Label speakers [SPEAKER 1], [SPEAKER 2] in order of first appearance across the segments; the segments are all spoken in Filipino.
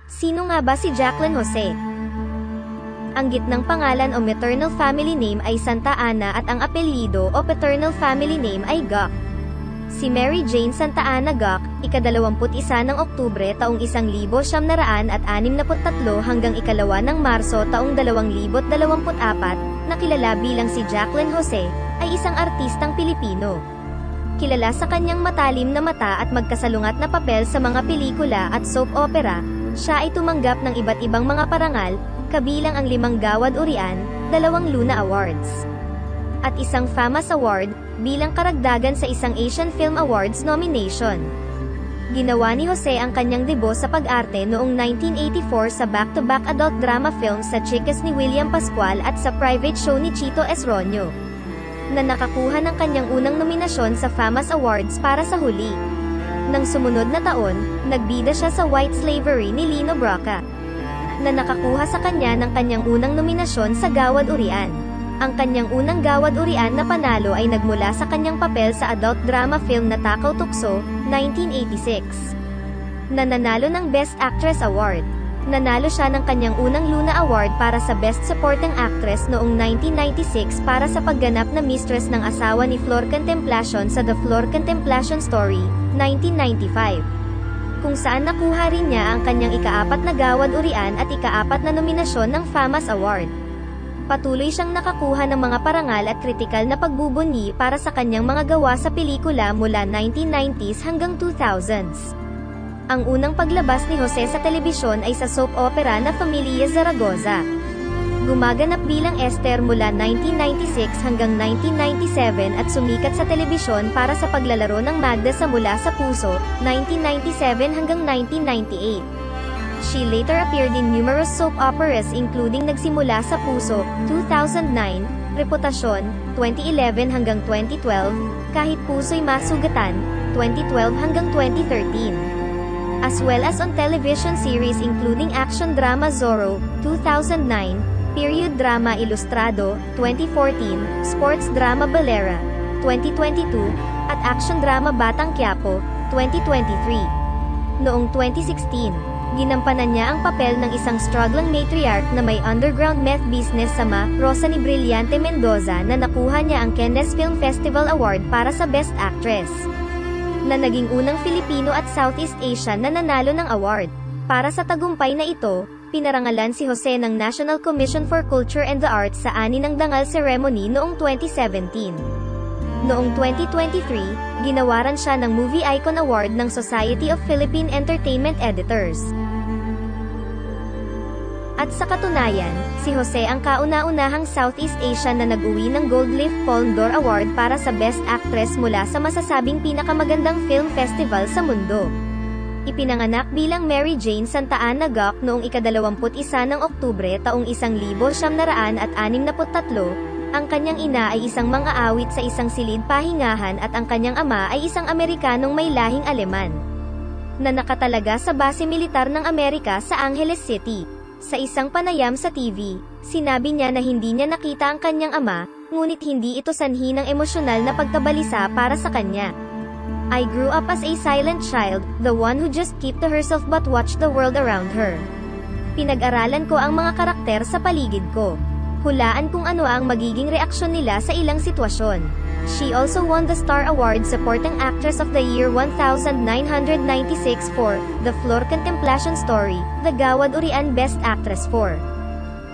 [SPEAKER 1] Sino nga ba si Jacqueline Jose? Ang gitnang pangalan o maternal family name ay Santa Ana at ang apelyido o paternal family name ay Gok. Si Mary Jane Santa Ana Gok, ika-21 ng Oktubre taong 1963 hanggang ikalawa ng Marso taong 2024, na kilala bilang si Jacqueline Jose, ay isang artistang Pilipino. Kilala sa kanyang matalim na mata at magkasalungat na papel sa mga pelikula at soap opera, siya ay tumanggap ng iba't ibang mga parangal, kabilang ang 5 Gawad Urian, 2 Luna Awards, at isang FAMAS Award, bilang karagdagan sa isang Asian Film Awards nomination. Ginawa ni Jose ang kanyang debut sa pag-arte noong 1984 sa back-to-back adult drama film sa Chicas ni William Pascual at sa Private Show ni Chito Esronio, na nakakuha ng kanyang unang nominasyon sa FAMAS Awards para sa huli. Nang sumunod na taon, nagbida siya sa White Slavery ni Lino Brocka, na nakakuha sa kanya ng kanyang unang nominasyon sa Gawad Urian. Ang kanyang unang Gawad Urian na panalo ay nagmula sa kanyang papel sa adult drama film na Takaw Tukso, 1986, na nanalo ng Best Actress Award. Nanalo siya ng kanyang unang Luna Award para sa Best Supporting Actress noong 1996 para sa pagganap na mistress ng asawa ni Flor Contemplacion sa The Flor Contemplacion Story, 1995. Kung saan nakuha rin niya ang kanyang ika-4 na Gawad Urian at ika-4 na nominasyon ng FAMAS Award. Patuloy siyang nakakuha ng mga parangal at kritikal na pagbubunyi para sa kanyang mga gawa sa pelikula mula 1990s hanggang 2000s. Ang unang paglabas ni Jose sa telebisyon ay sa soap opera na Familia Zaragoza. Gumaganap bilang Esther mula 1996 hanggang 1997 at sumikat sa telebisyon para sa paglalaro ng Magda sa Mula sa Puso, 1997 hanggang 1998. She later appeared in numerous soap operas including Nagsimula sa Puso, 2009, Reputasyon, 2011 hanggang 2012, Kahit Puso'y Masugatan, 2012 hanggang 2013. As well as on television series including action drama Zorro, 2009, period drama Ilustrado, 2014, sports drama Balera, 2022, at action drama Batang Quiapo, 2023. Noong 2016, ginampanan niya ang papel ng isang struggling matriarch na may underground meth business sama, Rosa ni Brillante Mendoza, na nakuha niya ang Cannes Film Festival Award para sa Best Actress, na naging unang Filipino at Southeast Asian na nanalo ng award. Para sa tagumpay na ito, pinarangalan si Jose ng National Commission for Culture and the Arts sa ani ng dangal ceremony noong 2017. Noong 2023, ginawaran siya ng Movie Icon Award ng Society of Philippine Entertainment Editors. At sa katunayan, si Jose ang kauna-unahang Southeast Asian na nag-uwi ng Gold Leaf Palm d'Or Award para sa Best Actress mula sa masasabing pinakamagandang film festival sa mundo. Ipinanganak bilang Mary Jane Santa Ana Gok noong ika-21 ng Oktubre taong 1963, ang kanyang ina ay isang mang-aawit sa isang silid pahingahan at ang kanyang ama ay isang Amerikanong may lahing Aleman, na nakatalaga sa base militar ng Amerika sa Angeles City. Sa isang panayam sa TV, sinabi niya na hindi niya nakita ang kanyang ama, ngunit hindi ito sanhi ng emosyonal na pagkabalisa para sa kanya. I grew up as a silent child, the one who just kept to herself but watched the world around her. Pinag-aralan ko ang mga karakter sa paligid ko. Hulaan kung ano ang magiging reaksyon nila sa ilang sitwasyon. She also won the Star Award Supporting Actress of the Year 1996 for The Flor Contemplacion Story, The Gawad Urian Best Actress for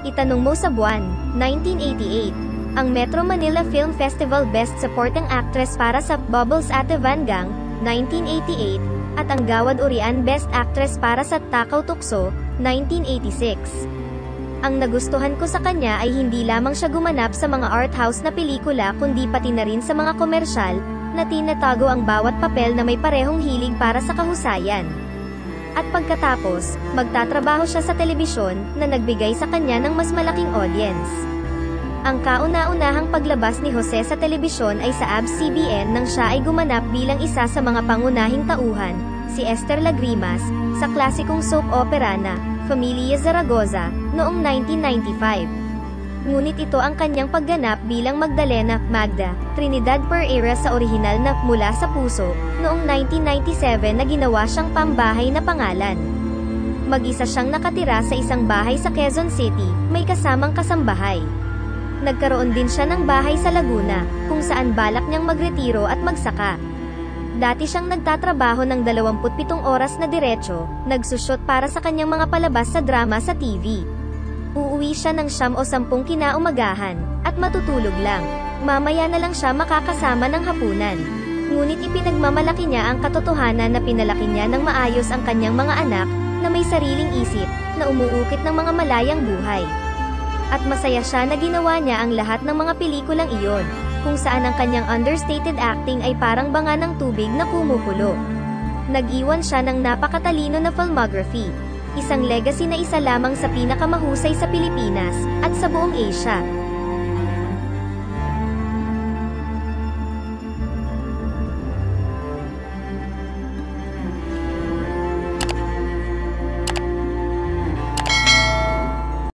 [SPEAKER 1] Itanong Mo sa Buwan, 1988. Ang Metro Manila Film Festival Best Supporting Actress para sa Bubbles Ate Van Gang, 1988, at ang Gawad Urian Best Actress para sa Takaw Tukso, 1986. Ang nagustuhan ko sa kanya ay hindi lamang siya gumanap sa mga art house na pelikula kundi pati na rin sa mga komersyal, na tinatago ang bawat papel na may parehong hilig para sa kahusayan. At pagkatapos, magtatrabaho siya sa telebisyon, na nagbigay sa kanya ng mas malaking audience. Ang kauna-unahang paglabas ni Jose sa telebisyon ay sa ABS-CBN nang siya ay gumanap bilang isa sa mga pangunahing tauhan, si Esther Lagrimas, sa klasikong soap opera na Familia Zaragoza, noong 1995. Ngunit ito ang kanyang pagganap bilang Magdalena, Magda, Trinidad Pereira sa orihinal na Mula sa Puso, noong 1997 na ginawa siyang pambahay na pangalan. Mag-isa siyang nakatira sa isang bahay sa Quezon City, may kasamang kasambahay. Nagkaroon din siya ng bahay sa Laguna, kung saan balak niyang magretiro at magsaka. Dati siyang nagtatrabaho ng 27 oras na diretso, nagsushot para sa kanyang mga palabas sa drama sa TV. Uuwi siya ng 9 o 10 kinaumagahan, at matutulog lang. Mamaya na lang siya makakasama ng hapunan. Ngunit ipinagmamalaki niya ang katotohanan na pinalaki niya ng maayos ang kanyang mga anak, na may sariling isip, na umuukit ng mga malayang buhay. At masaya siya na ginawa niya ang lahat ng mga pelikulang iyon, kung saan ang kanyang understated acting ay parang banga ng tubig na kumukulo. Nag-iwan siya ng napakatalino na filmography, isang legacy na isa lamang sa pinakamahusay sa Pilipinas, at sa buong Asia.